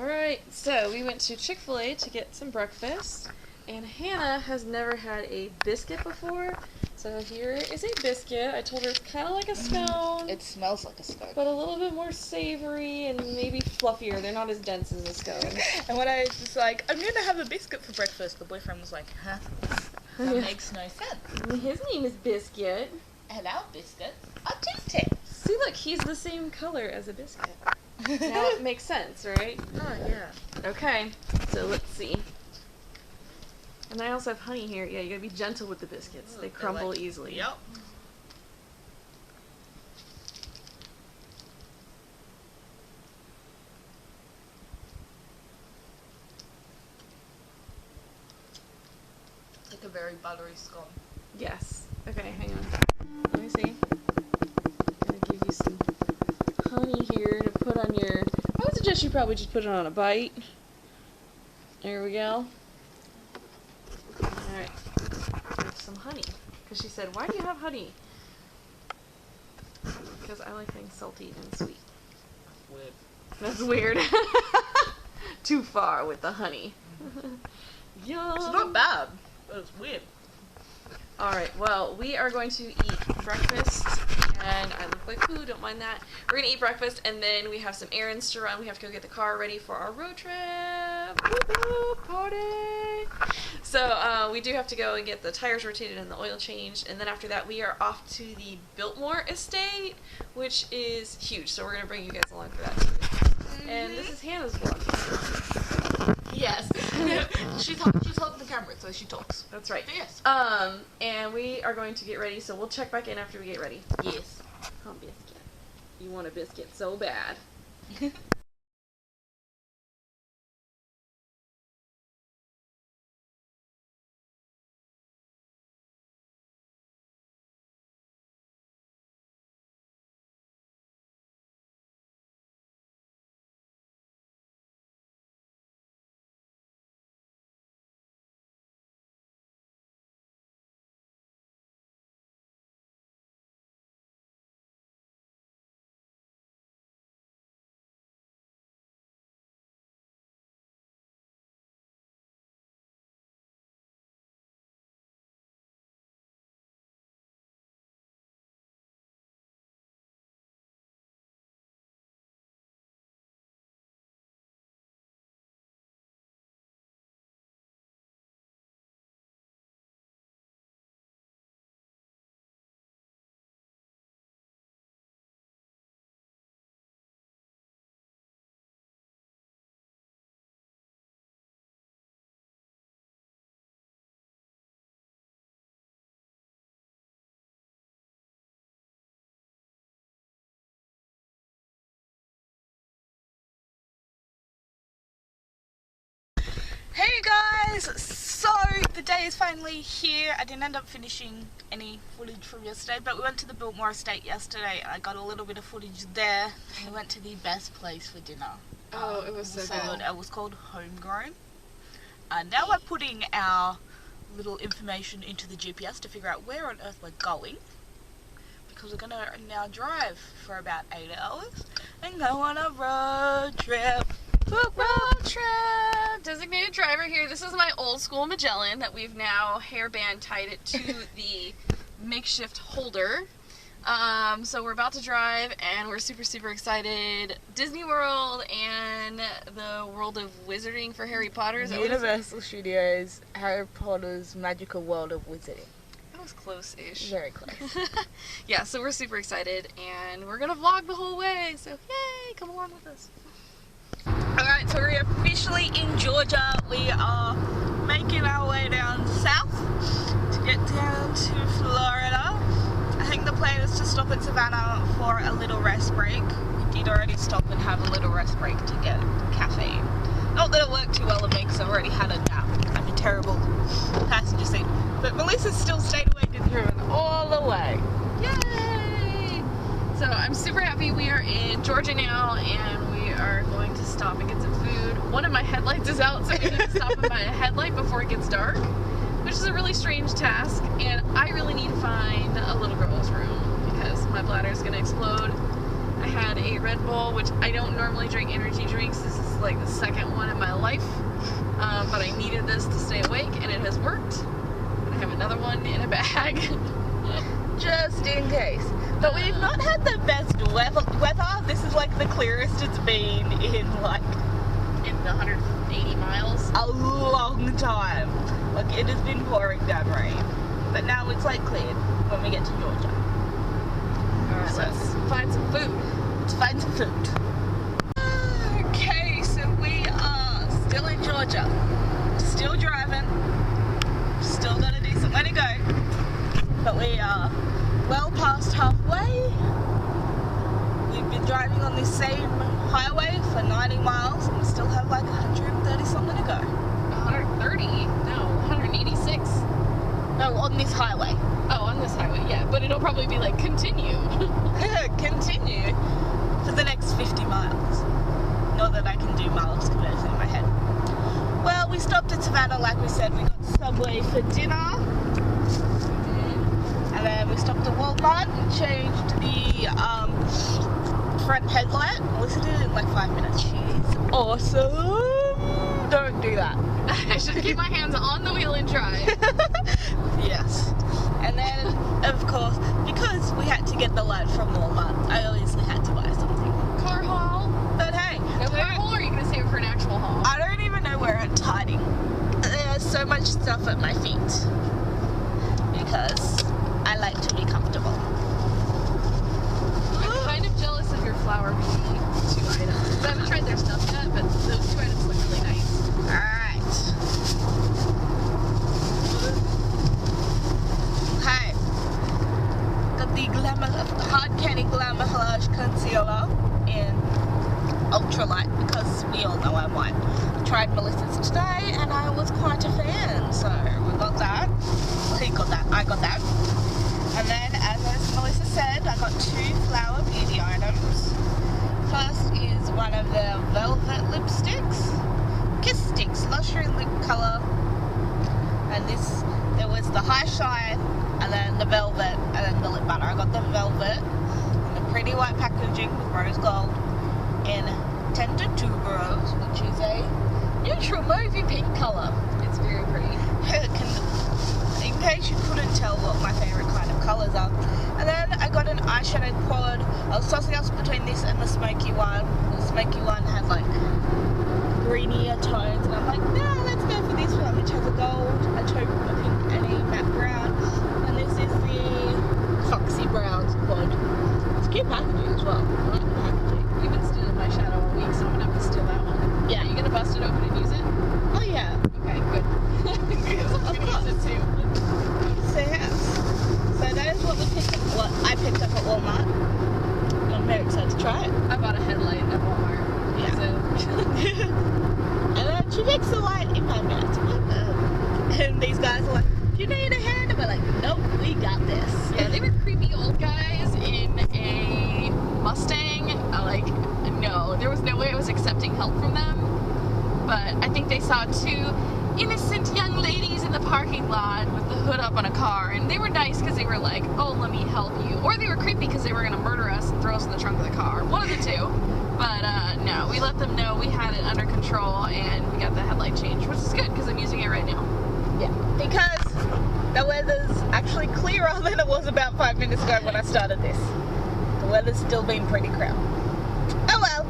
Alright, so we went to Chick-fil-A to get some breakfast, and Hannah has never had a biscuit before, so here is a biscuit. I told her it's kind of like a scone. It smells like a scone. But a little bit more savory and maybe fluffier. They're not as dense as a scone. And when I was just like, I'm going to have a biscuit for breakfast, the boyfriend was like, huh? That makes no sense. His name is Biscuit. And our biscuits are tasty. See, look, he's the same color as a biscuit. Now it makes sense, right? Oh, yeah. Okay, so let's see. And I also have honey here. Yeah, you gotta be gentle with the biscuits. They crumble easily. Yep. It's like a very buttery scone. Yes. Okay, hang on. Let me see. I'm gonna give you some honey here to put on your... I would suggest you probably just put it on a bite. There we go. Alright. Some honey. Because she said, why do you have honey? Because I like things salty and sweet. Weird. That's weird. Too far with the honey. Yum. It's not bad, but it's weird. Alright, well, we are going to eat breakfast, and I look like poo, don't mind that. We're going to eat breakfast, and then we have some errands to run. We have to go get the car ready for our road trip. Woo-hoo, party! So, we do have to go and get the tires rotated and the oil changed, and then after that we are off to the Biltmore estate, which is huge, so we're going to bring you guys along for that too. And this is Hannah's vlog. Yes. she's holding the camera, so she talks. That's right. Yes. And we are going to get ready, so we'll check back in after we get ready. Yes. Oh, biscuit. You want a biscuit so bad. Hey guys! So, the day is finally here. I didn't end up finishing any footage from yesterday, but we went to the Biltmore estate yesterday and I got a little bit of footage there. And we went to the best place for dinner. Oh, it was so good. It was called Homegrown. And now we're putting our little information into the GPS to figure out where on earth we're going. Because we're going to now drive for about 8 hours and go on a road trip. Road trip! Designated driver here. This is my old school Magellan that we've now hairband tied it to the makeshift holder. So we're about to drive and we're super excited. Disney World and the world of wizarding for Harry Potter. Universal Studios, Harry Potter's Magical World of Wizarding. That was close-ish. Very close. Yeah, so we're super excited and we're gonna vlog the whole way. So yay, come along with us. Alright, so we're officially in Georgia. We are making our way down south to get down to Florida. I think the plan is to stop at Savannah for a little rest break. We did already stop and have a little rest break to get caffeine. Not that it worked too well on me because I've already had a nap. I'm a terrible passenger seat. But Melissa's still stayed awake and driven all the way. Yay! So I'm super happy we are in Georgia now and we are going to stop and get some food. One of my headlights is out, so we need to stop and buy a headlight before it gets dark, which is a really strange task, and I really need to find a little girl's room because my bladder is going to explode. I had had a Red Bull, which I don't normally drink energy drinks. This is like the second one in my life. But I needed this to stay awake, and it has worked. And I have another one in a bag. Just in case. But we've not had the best weather. This is like the clearest it's been in like... In 180 miles. a long time. Like, it has been pouring down rain. But now it's like cleared when we get to Georgia. Alright, So- let's find some food. Let's find some food. Okay, so we are still in Georgia. Still driving. Still got a decent way to go. But we are well past halfway. We've been driving on this same highway for 90 miles and we still have like 130 something to go. 130? No, 186. No, on this highway. Oh, on this highway, yeah. But it'll probably be like, continue. Continue for the next 50 miles. Not that I can do miles conversion in my head. Well, we stopped at Savannah, like we said. We got Subway for dinner. And then we stopped at Walmart and changed the front headlight. I listened to it in like 5 minutes. She's awesome. Don't do that. I should keep my hands on the wheel and drive. Yes. And then, of course, because we had to get the light from Walmart, I obviously had to buy something. Car haul? But hey, No car haul, or are you going to save it for an actual haul? I don't even know where it's hiding. There's so much stuff at my feet. Because I like to be comfortable. I'm kind of jealous of your Flower Beauty 2 items. I haven't tried their stuff yet, but those 2 items look really nice. Alright. Okay. Got the Hard Candy Glamour Flash Concealer in ultralight because we all know I'm white. Tried Melissa's today and I was quite a fan, so we got that. He got that, I got that. And then, as Melissa said, I got 2 Flower Beauty items. First is one of the Velvet lipsticks. Kiss Sticks, Luxury Lip Colour. And this, there was the High Shine, and then the Velvet, and then the Lip Butter. I got the Velvet in the pretty white packaging with rose gold in Tender Tuberose, which is a neutral movie pink colour. It's very pretty. In case you couldn't tell what my favourite kind of colours are. And then I got an eyeshadow quad. I was tossing up between this and the smoky one. The smoky one has like greenier tones, and I'm like, nah, let's go for this one, which has a gold, a taupe, a pink, and a matte brown. And this is the Foxy Browns quad. It's cute packaging as well. I like the packaging. You've been stealing my shadow all week, so I'm going to have to steal that one. Yeah. Are you going to bust it open and use it? Oh yeah. Okay, good. Because I'm going to use it too. So yes. So that is what I picked up at Walmart. And I'm very excited to try it. I bought a headlight at Walmart. Yeah. So And then she fixed the light in 5 minutes. And these guys are like, do you need a hand? And we're like, nope, we got this. yeah, they were creepy old guys in a Mustang. No, there was no way I was accepting help from them. But I think they saw 2 innocent young ladies in the parking lot with the hood up on a car, and they were nice because they were like, oh, let me help you. Or they were creepy because they were going to murder us and throw us in the trunk of the car. One of the 2. But no, we let them know we had it under control, and we got the headlight changed, which is good because I'm using it right now. Yeah. Because the weather's actually clearer than it was about 5 minutes ago when I started this. The weather's still been pretty crap. Oh well.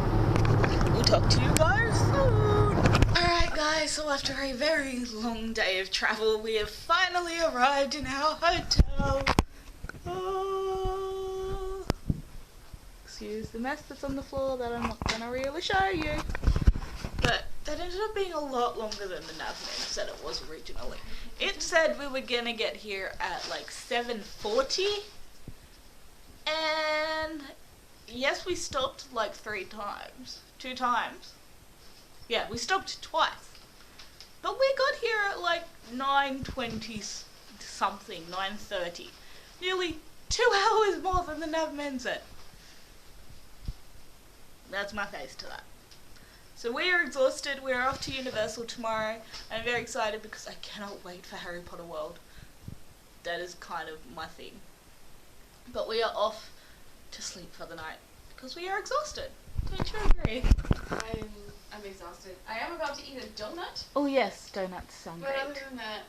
We'll talk to you guys soon. Alright guys, so after a very long day of travel, we have finally arrived in our hotel. Oh. Excuse the mess that's on the floor that I'm not going to really show you. But that ended up being a lot longer than the navman said it was originally. It said we were going to get here at like 7:40. And yes, we stopped like 3 times. 2 times. Yeah, we stopped twice. But we got here at like 9:20 something, 9:30. Nearly 2 hours more than the navman said. That's my face to that. So we are exhausted. We're off to Universal tomorrow. I'm very excited because I cannot wait for Harry Potter World. That is kind of my thing. But we are off to sleep for the night because we are exhausted. Don't you agree? I'm exhausted. I am about to eat a donut. Oh yes, donuts sound But great. other than that,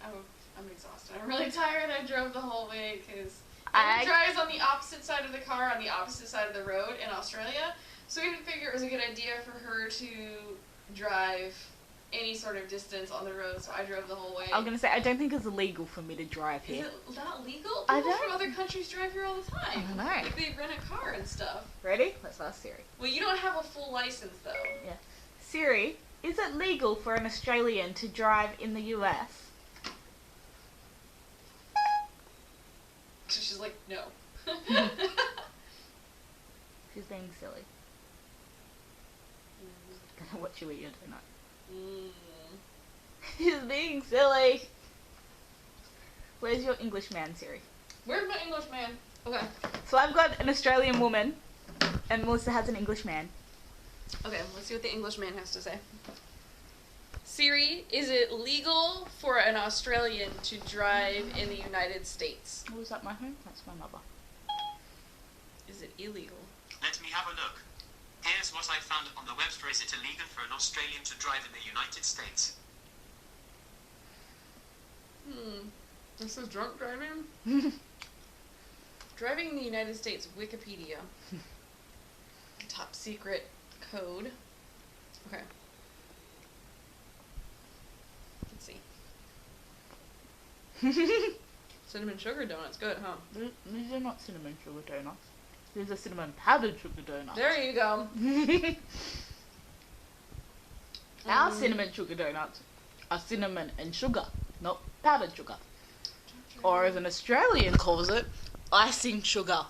I'm exhausted. I'm really tired. I drove the whole way because I drives on the opposite side of the car on the opposite side of the road in Australia. So we didn't figure it was a good idea for her to drive any sort of distance on the road. So I drove the whole way. was gonna say I don't think it's illegal for me to drive Is here. it not legal? I People don't- from other countries drive here all the time. I don't know. Like they rent a car and stuff. Ready? Let's ask Siri. Well, you don't have a full license though. Siri, is it legal for an Australian to drive in the US? So she's like, no. She's being silly. Gonna watch you eat your donut. She's being silly. Where's your English man, Siri? Where's my English man? Okay. So I've got an Australian woman, and Melissa has an English man. Okay, let's see what the English man has to say. Siri, is it legal for an Australian to drive in the United States? Oh, is that my home? That's my mother. Is it illegal? Let me have a look. Here's what I found on the website. Is it illegal for an Australian to drive in the United States? This is drunk driving? Driving in the United States, Wikipedia. Top secret code. Okay. Let's see. Cinnamon sugar donuts, good, huh? These are not cinnamon sugar donuts. These are cinnamon powdered sugar donuts. There you go. Our cinnamon sugar donuts are cinnamon and sugar, not powdered sugar. Or as an Australian calls it, icing sugar.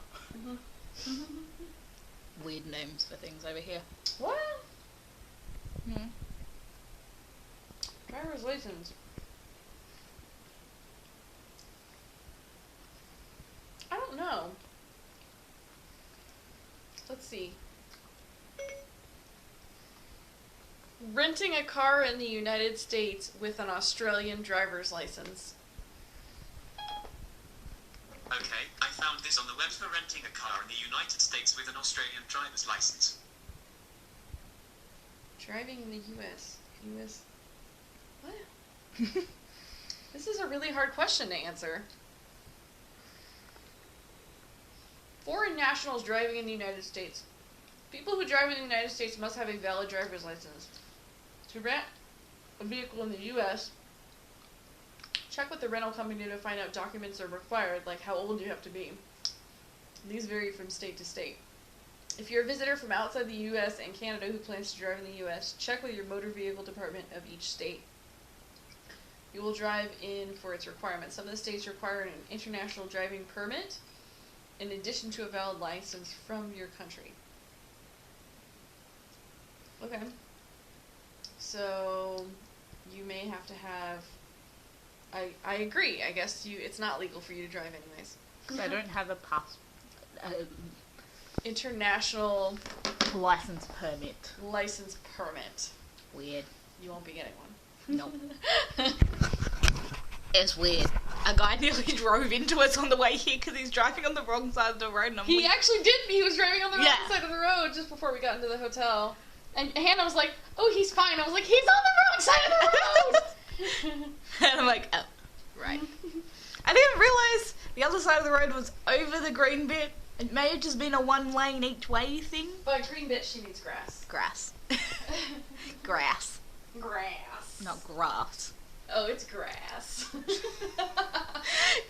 Weird names for things over here. What? Hmm. Driver's license. I don't know. Let's see. Renting a car in the United States with an Australian driver's license. Okay, I found this on the web for renting a car in the United States with an Australian driver's license. Driving in the U.S. U.S. What? This is a really hard question to answer. Foreign nationals driving in the United States. People who drive in the United States must have a valid driver's license. To rent a vehicle in the U.S., check with the rental company to find out documents are required, like how old you have to be. These vary from state to state. If you're a visitor from outside the U.S. and Canada who plans to drive in the U.S., check with your motor vehicle department of each state. You will drive in for its requirements. Some of the states require an international driving permit in addition to a valid license from your country. Okay. So you may have to have. I agree. I guess it's not legal for you to drive anyways. Because I don't have a International license permit. license permit. Weird. You won't be getting one. Nope. It's weird. A guy nearly drove into us on the way here because he's driving on the wrong side of the road. And I'm He like, actually did. He was driving on the wrong Yeah. side of the road just before we got into the hotel. And Hannah was like, "Oh, he's fine." I was like, "He's on the wrong side of the road." and I'm like, oh, right. I didn't realise the other side of the road was over the green bit. It may have just been a one lane each way thing. By green bit, she means grass. Grass. Grass. Grass. Not grass. Oh, it's grass.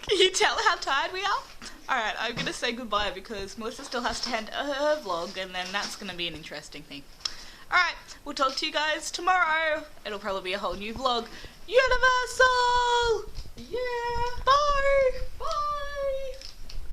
Can you tell how tired we are? Alright, I'm going to say goodbye because Melissa still has to hand her vlog and then that's going to be an interesting thing. Alright, we'll talk to you guys tomorrow. It'll probably be a whole new vlog. Universal! Yeah. Bye! Bye.